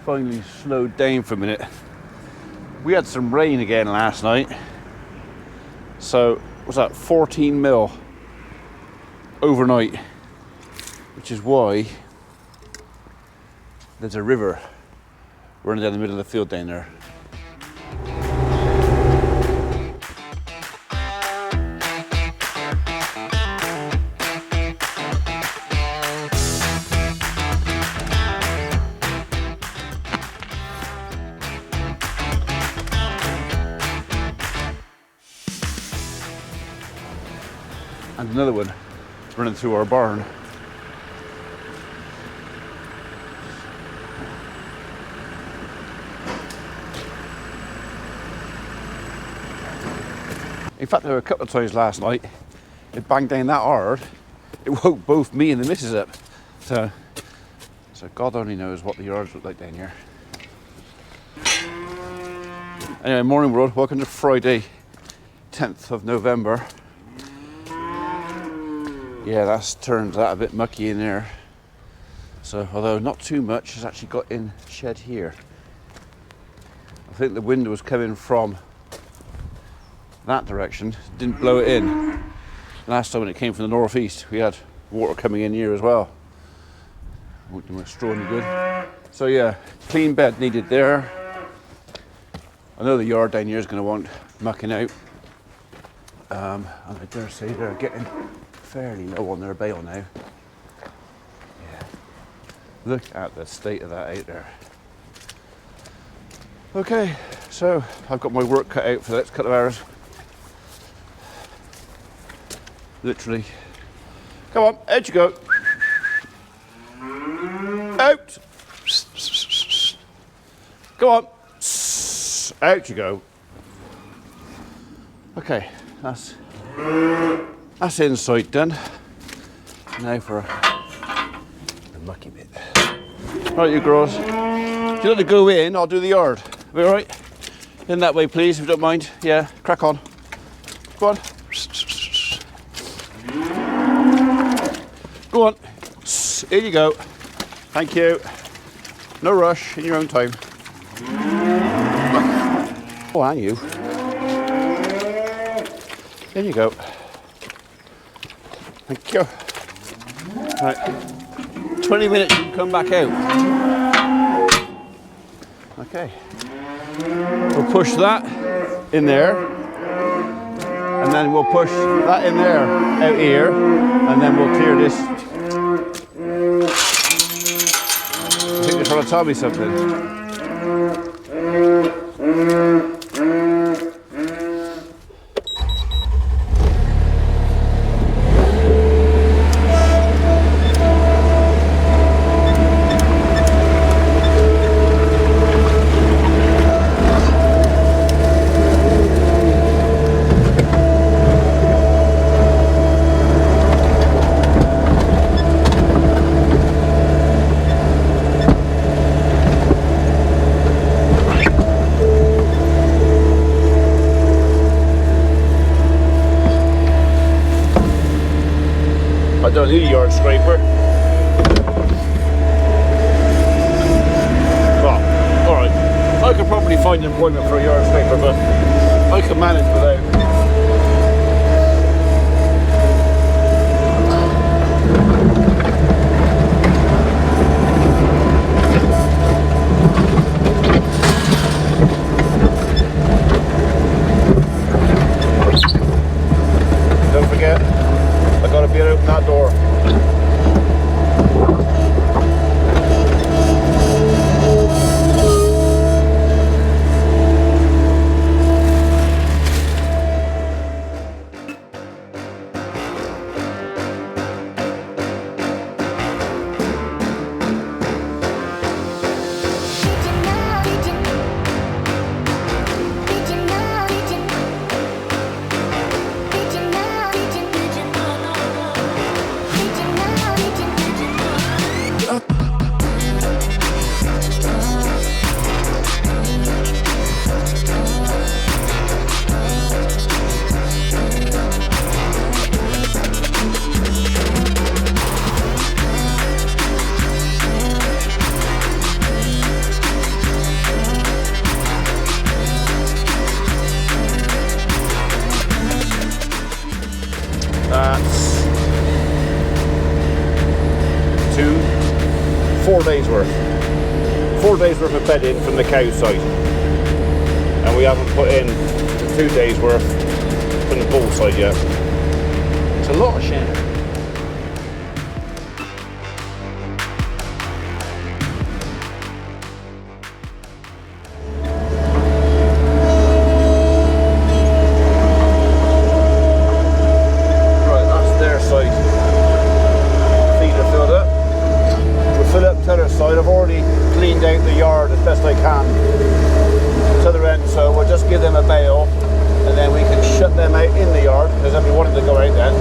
finally slowed down for a minute. We had some rain again last night, so what's that, 14 mil overnight, which is why there's a river running down the middle of the field down there. And another one running through our barn. In fact, there were a couple of times last night it banged down that hard it woke both me and the missus up. So God only knows what the yards look like down here. Anyway, morning world, welcome to Friday 10th of November. Yeah, that's turned that a bit mucky in there. So, although not too much, has actually got in shed here. I think the wind was coming from that direction, didn't blow it in. Last time when it came from the northeast, we had water coming in here as well. Wouldn't make straw any good. So yeah, clean bed needed there. I know the yard down here is going to want mucking out. And I dare say they're getting fairly low on their bale now. Yeah. Look at the state of that out there. Okay, so I've got my work cut out for the next couple of hours. Literally. Come on, out you go. Out. Go on. Out you go. Okay, that's inside done. Now for the mucky bit. Right, you girls. If you want to go in, I'll do the yard. Are we all right? In that way, please, if you don't mind. Yeah, crack on. Go on. Go on. Here you go. Thank you. No rush, in your own time. Oh, and you. There you go. Thank you. Right. 20 minutes, you can come back out. Okay. We'll push that in there. And then we'll push that in there, out here. And then we'll clear this. I think they're trying to tell me something. I don't need a yard scraper. Well, alright. I could probably find employment for a yard scraper, but I can manage without. Don't forget, I gotta be able to open that door. 4 days worth. 4 days worth of bedding from the cow side. And we haven't put in 2 days worth from the bull side yet. It's a lot of shed. I've already cleaned out the yard as best I can to the end, so we'll just give them a bail and then we can shut them out in the yard because they'll be wanting to go out then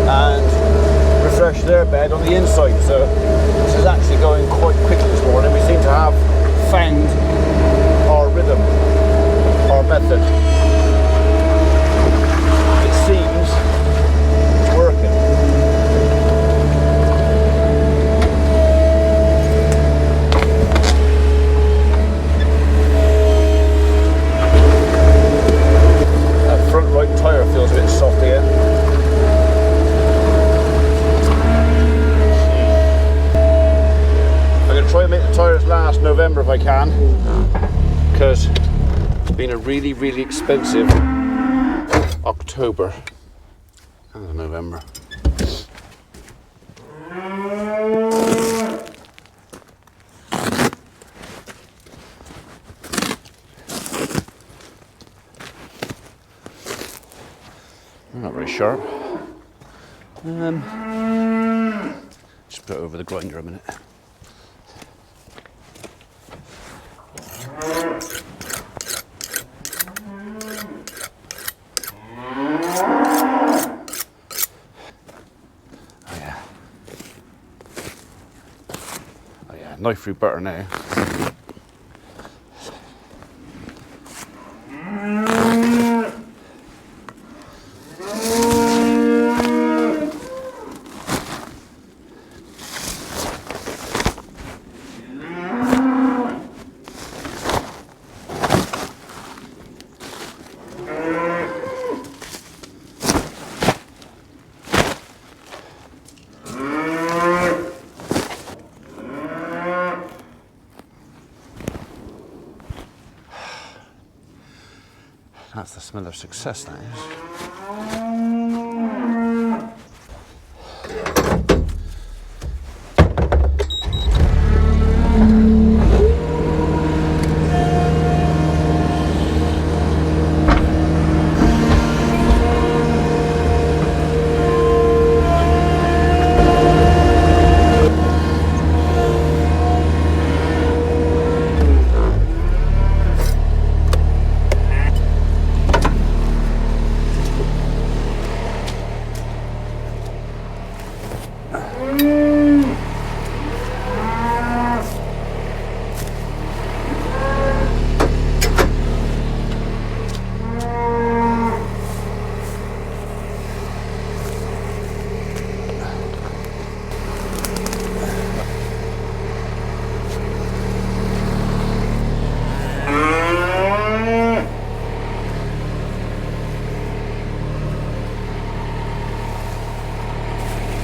and refresh their bed on the inside. So this is actually going quite quickly this morning. We seem to have found our rhythm, our method. It seems it's working. Front right tyre feels a bit soft again. I'm going to try and make the tyres last November if I can, because it's been a really, really expensive October and November. Not very sharp. Just put it over the grinder a minute. Oh yeah, knife through butter now. That's the smell of success, that is.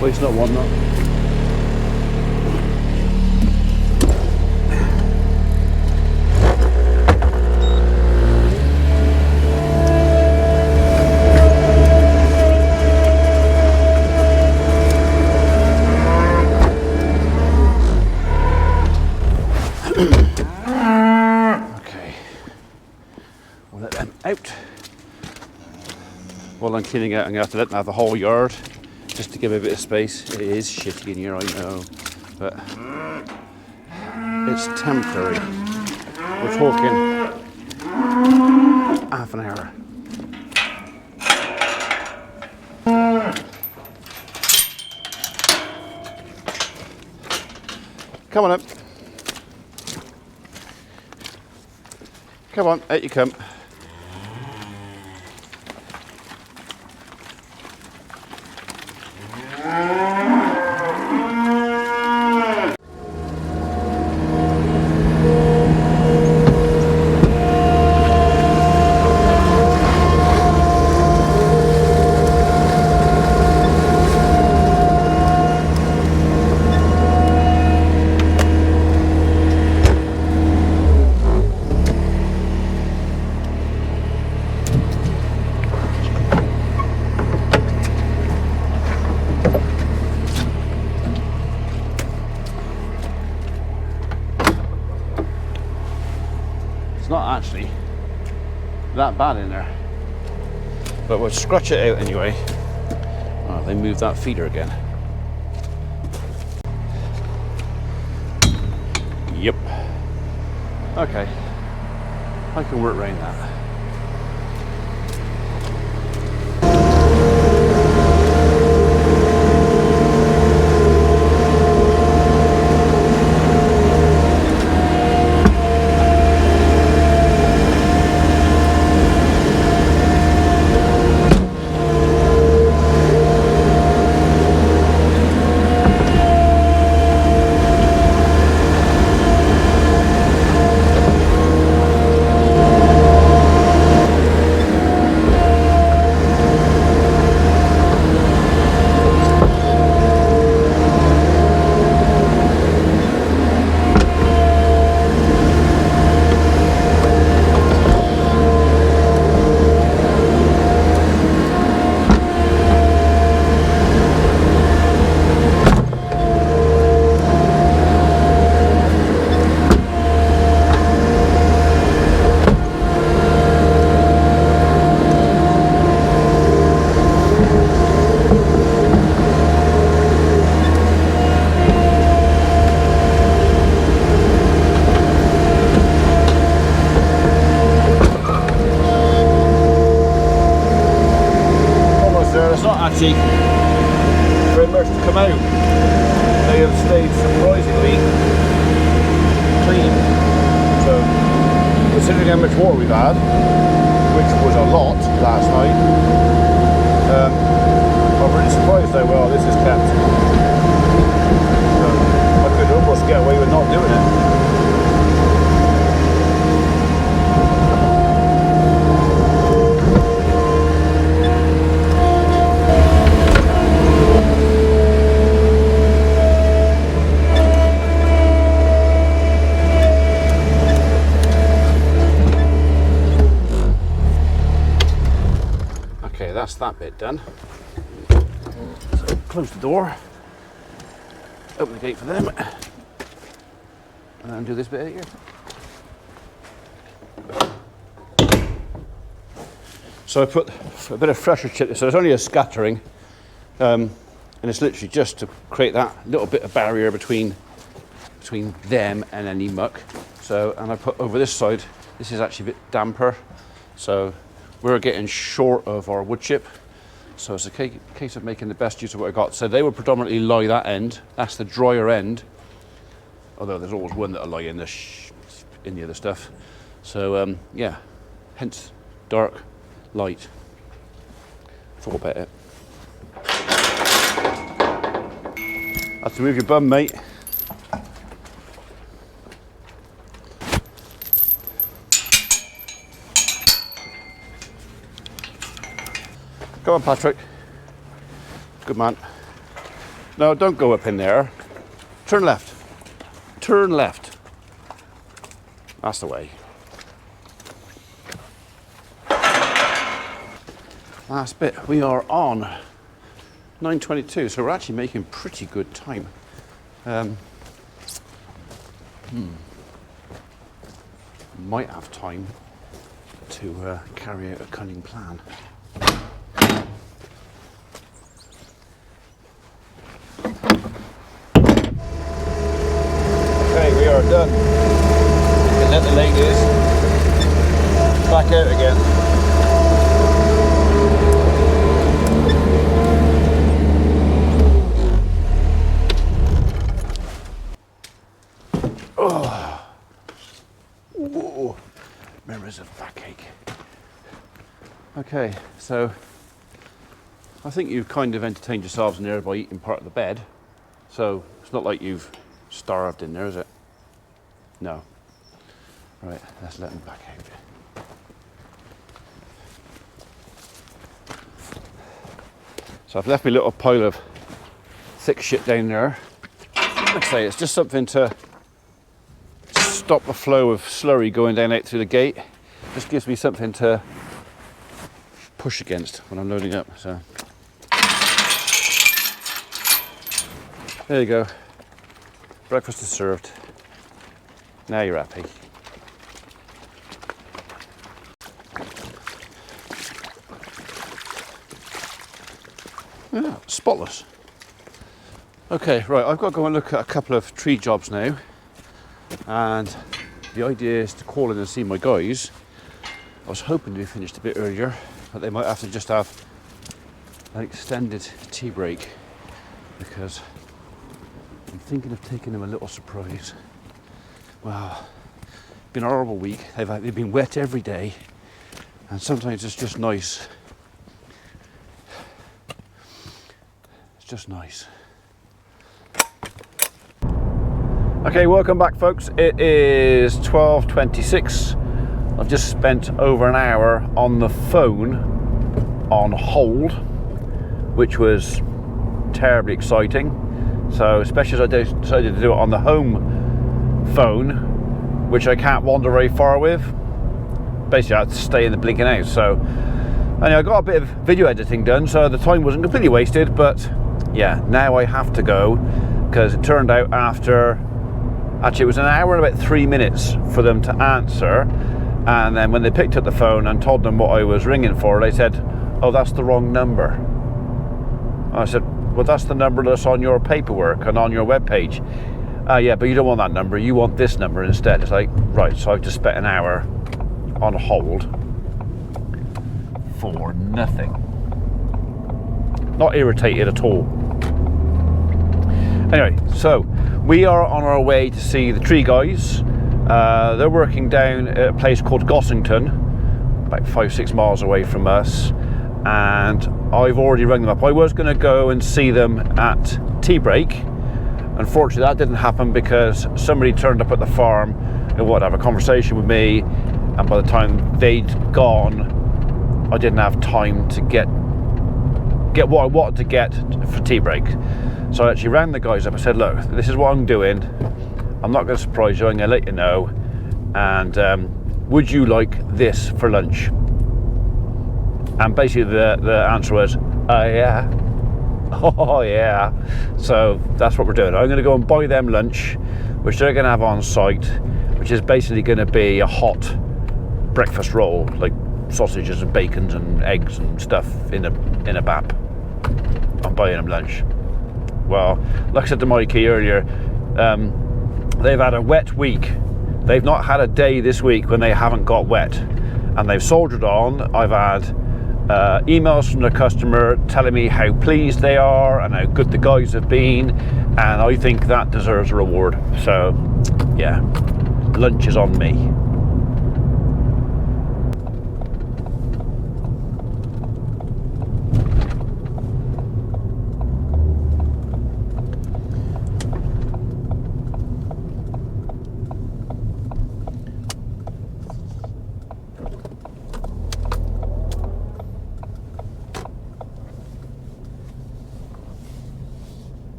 Well, it's not one, not. Okay, we'll let them out. While I'm cleaning out, I'm going to have to let them have the whole yard, just to give it a bit of space. It is shitty in here, I know, but it's temporary. We're talking half an hour. Come on up. Come on, out you come. not actually that bad in there. But we'll scratch it out anyway. Oh, they moved that feeder again. Yep. Okay. I can work around that. Actually very much to come out. They have stayed surprisingly clean. So considering how much water we've had, which was a lot last night, I'm really surprised how well this is kept. So I could almost get away with not doing it. That's that bit done. So close the door, open the gate for them, and then do this bit here. So I put a bit of fresher chip, so it's only a scattering, and it's literally just to create that little bit of barrier between them and any muck. So, and I put over this side, this is actually a bit damper, so we're getting short of our wood chip, so it's a case of making the best use of what I got. So they will predominantly lie that end. That's the drier end, although there's always one that'll lie in the other stuff. So yeah, hence dark, light. Thought about it. Have to move your bum, mate. Come on, Patrick. Good man. No, don't go up in there. Turn left. Turn left. That's the way. Last bit. We are on 9:22, so we're actually making pretty good time. Might have time to carry out a cunning plan. We are done. You can let the ladies back out again. Oh, whoa. Memories of backache. Okay, so I think you've kind of entertained yourselves in there by eating part of the bed. So it's not like you've starved in there, is it? No. Right, let's let them back out. So I've left my little pile of thick shit down there. Like I say, it's just something to stop the flow of slurry going down out through the gate. Just gives me something to push against when I'm loading up. So there you go. Breakfast is served. Now you're happy. Yeah, spotless. Okay, right, I've got to go and look at a couple of tree jobs now, and the idea is to call in and see my guys. I was hoping to be finished a bit earlier, but they might have to just have an extended tea break, because I'm thinking of taking them a little surprise. Wow, it's been a horrible week. They've been wet every day, and sometimes it's just nice. It's just nice. Okay, welcome back, folks. It is 12:26. I've just spent over an hour on the phone on hold, which was terribly exciting. So, especially as I decided to do it on the home phone, which I can't wander very far with. Basically, I had to stay in the blinking house. So, anyway, I got a bit of video editing done, so the time wasn't completely wasted. But yeah, now I have to go, because it turned out actually it was an hour and about 3 minutes for them to answer. And then when they picked up the phone and told them what I was ringing for, they said, "Oh, that's the wrong number." I said, "Well, that's the number that's on your paperwork and on your webpage." "Yeah, but you don't want that number, you want this number instead." It's like, right, so I've just spent an hour on hold for nothing. Not irritated at all. Anyway, so we are on our way to see the tree guys. They're working down at a place called Gossington, about 5-6 miles away from us, and I've already rung them up. I was going to go and see them at tea break. Unfortunately, that didn't happen because somebody turned up at the farm and wanted to have a conversation with me, and by the time they'd gone, I didn't have time to get what I wanted to get for tea break. So I actually rang the guys up and said, "Look, this is what I'm doing. I'm not going to surprise you, I'm going to let you know, and would you like this for lunch?" And basically the answer was, "Oh yeah." Oh yeah. So that's what we're doing. I'm going to go and buy them lunch, which they're going to have on site, which is basically going to be a hot breakfast roll, like sausages and bacons and eggs and stuff in a bap. I'm buying them lunch. Well, like I said to Mikey earlier, they've had a wet week. They've not had a day this week when they haven't got wet, and they've soldiered on. I've had emails from the customer telling me how pleased they are and how good the guys have been, and I think that deserves a reward. So yeah, lunch is on me.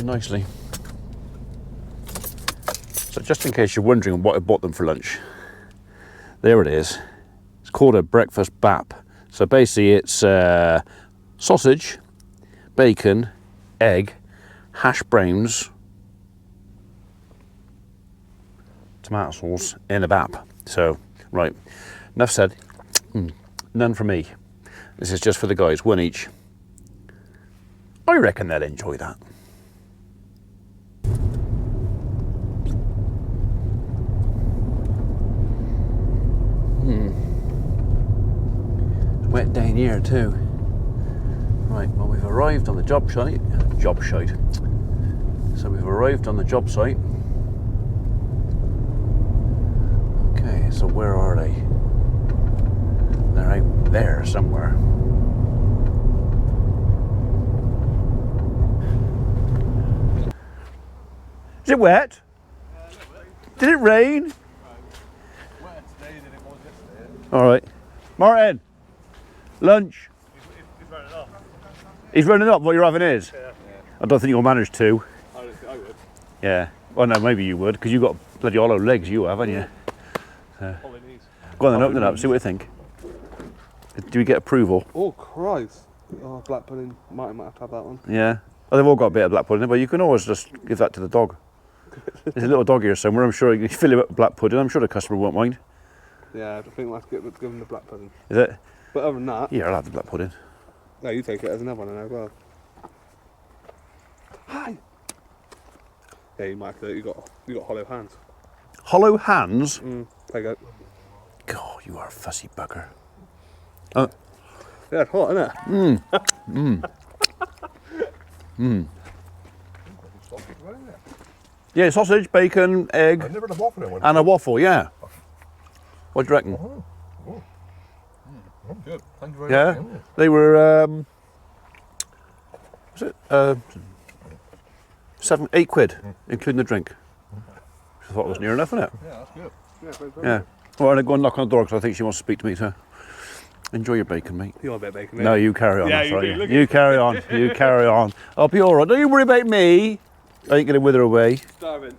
Nicely. So just in case you're wondering what I bought them for lunch, there it is. It's called a breakfast bap. So basically it's sausage, bacon, egg, hash browns, tomato sauce in a bap. So right, enough said. None for me. This is just for the guys, one each. I reckon they'll enjoy that. It's wet down here too. Right, well, we've arrived on the job site. So we've arrived on the job site. Okay, so where are they? They're out there somewhere. Is it wet? Did it rain? Alright. Martin! Lunch! He's running off. He's running up. What you're having is? Yeah. I don't think you'll manage to. I would. Yeah. Well, no, maybe you would, because you've got bloody hollow legs, you have, haven't you? Go on then, open it up, see what you think. Do we get approval? Oh, Christ. Oh, black pudding. Might have to have that one. Yeah. Oh, they've all got a bit of black pudding, but you can always just give that to the dog. There's a little dog here somewhere, I'm sure you can fill him up with black pudding. I'm sure the customer won't mind. Yeah, I think let's give him the black pudding. Is it? But other than that... Yeah, I'll have the black pudding. No, you take it. There's another one in there as well. Hi! Yeah, you might have to. You got hollow hands. Hollow hands? Take it. God, you are a fussy bugger. Yeah, it's hot, isn't it? Yeah, sausage, bacon, egg, I've never had a waffle in one. and a waffle, yeah. What do you reckon? Good. Thank you very Yeah, much. they were, was it, 8 quid, including the drink. I thought it was near enough, wasn't it? Yeah, that's good. Yeah, very good. Yeah. Well, I'm going to go and knock on the door because I think she wants to speak to me, so enjoy your bacon, mate. You want a bit of bacon, No, you carry on. Yeah, that's you right, do, yeah. look You carry on. You carry on. I'll be all right. Don't you worry about me. I ain't going to wither away. Starving.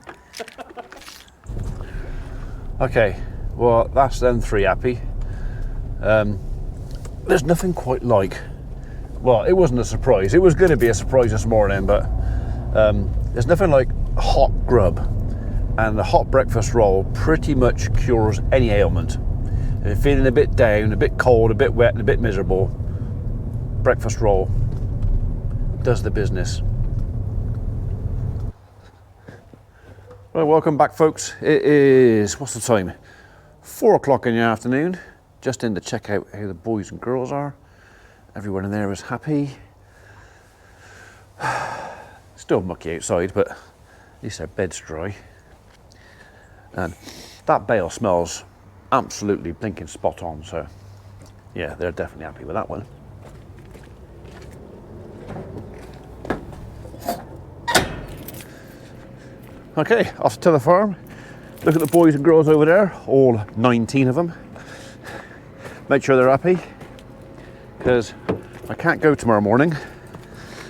Okay, well, that's them 3 happy. There's nothing quite like, well, it wasn't a surprise. It was going to be a surprise this morning, but there's nothing like hot grub. And the hot breakfast roll pretty much cures any ailment. If you're feeling a bit down, a bit cold, a bit wet, and a bit miserable, breakfast roll does the business. Right, welcome back, folks. It is, what's the time? 4 o'clock in the afternoon. Just in to check out how the boys and girls are. Everyone in there is happy. Still mucky outside, but at least their bed's dry. And that bale smells absolutely blinking spot on, so yeah, they're definitely happy with that one. Okay, off to the farm. Look at the boys and girls over there, all 19 of them. Make sure they're happy, because I can't go tomorrow morning.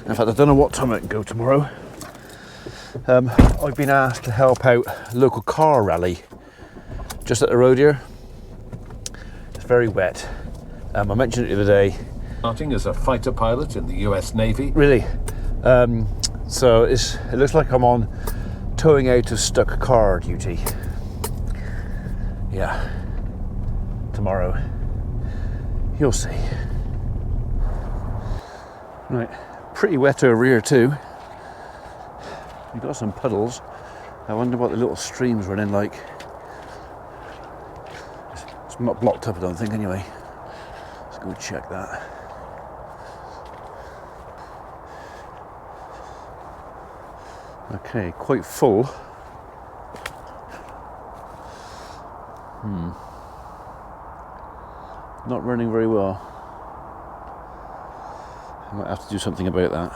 In fact, I don't know what time I can go tomorrow. I've been asked to help out a local car rally just at the road here. It's very wet. I mentioned it the other day. Starting as a fighter pilot in the US Navy. Really. So it looks like I'm on towing out of stuck car duty. Yeah. Tomorrow. You'll see. Right. Pretty wet over here too. You've got some puddles. I wonder what the little streams running like. It's not blocked up, I don't think, anyway. Let's go check that. Okay, quite full. Not running very well. I might have to do something about that.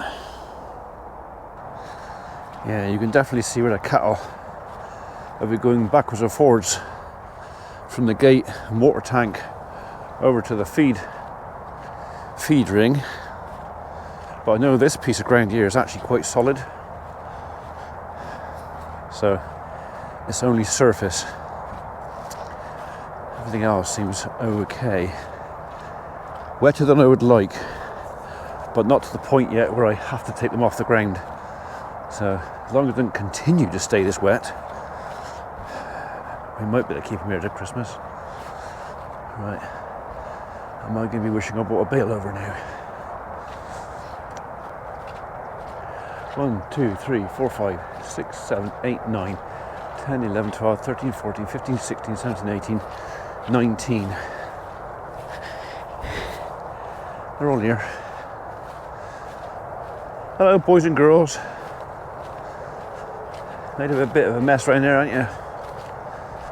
Yeah, you can definitely see where the cattle will be going backwards and forwards from the gate and water tank over to the feed ring. But I know this piece of ground here is actually quite solid. So it's only surface. Everything else seems okay. Wetter than I would like, but not to the point yet where I have to take them off the ground. So as long as it doesn't continue to stay this wet, we might be able to keep them here to Christmas. Right, am I going to be wishing I bought a bale over now? 1, 2, 3, 4, 5, 6, 7, 8, 9, 10, 11, 12, 13, 14, 15, 16, 17, 18, 19. They're all here. Hello, boys and girls. Made a bit of a mess around there, aren't you?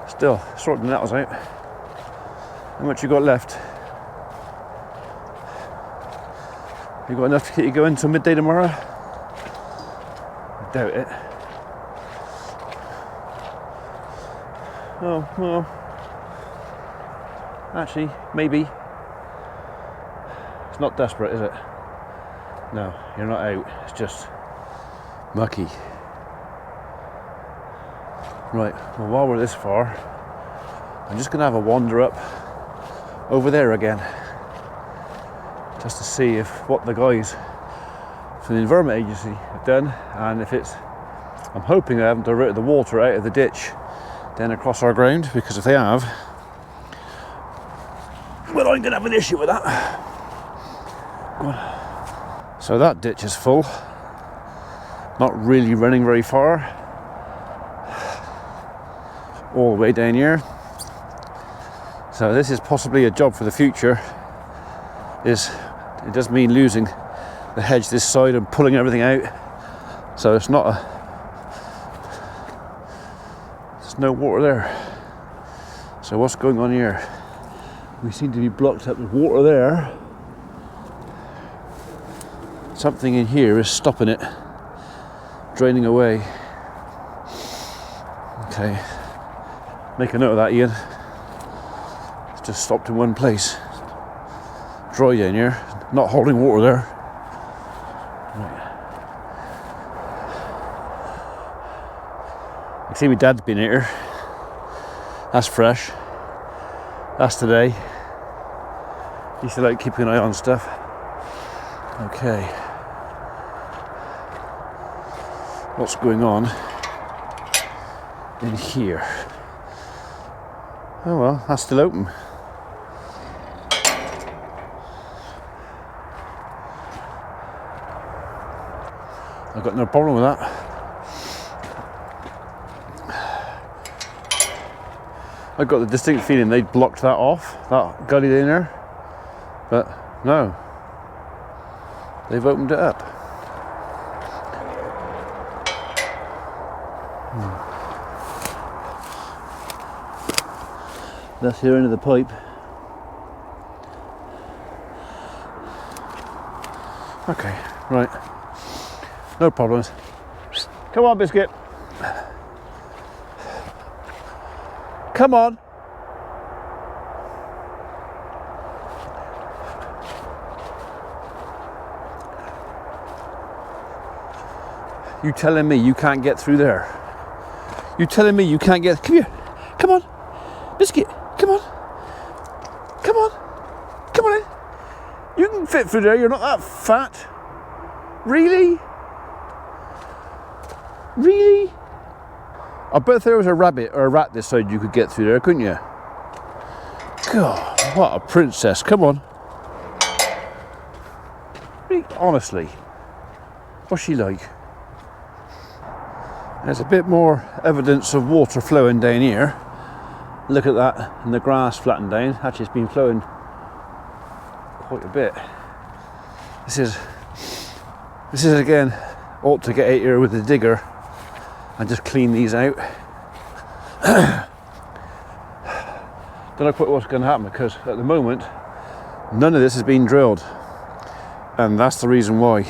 Still sorting the nettles out. How much you got left? You got enough to keep you going till midday tomorrow? I doubt it. Oh, well. Actually, maybe. It's not desperate, is it? No, you're not out. It's just mucky. Right, well, while we're this far, I'm just going to have a wander up over there again, just to see if what the guys from the Environment Agency have done, and if it's, I'm hoping they haven't diverted the water out of the ditch down across our ground, because if they have, well, I'm going to have an issue with that. Go on. So that ditch is full. Not really running very far. All the way down here. So this is possibly a job for the future. It does mean losing the hedge this side and pulling everything out. So it's not there's no water there. So what's going on here? We seem to be blocked up with water there. Something in here is stopping it draining away. Okay, make a note of that, Ian. It's just stopped in one place. Dry down here, not holding water there. Right. You see my dad's been here. That's fresh. That's today. Used to like keeping an eye on stuff. Okay. What's going on in here? Oh well, that's still open. I've got no problem with that. I got the distinct feeling they'd blocked that off, that gully in there, but no, they've opened it up. That's the end of the pipe. Okay, right. No problems. Come on, Biscuit. Come on. You telling me you can't get through there? You telling me you can't get... Come here. Come on. Biscuit. Come on. Come on. Come on in. You can fit through there. You're not that fat. Really? Really? I bet if there was a rabbit or a rat this side, you could get through there, couldn't you? God, what a princess. Come on. Really, honestly, what's she like? There's a bit more evidence of water flowing down here. Look at that, and the grass flattened down. Actually, it's been flowing quite a bit. This is again, ought to get out here with the digger and just clean these out. Don't know quite what's going to happen, because at the moment none of this has been drilled, and that's the reason why.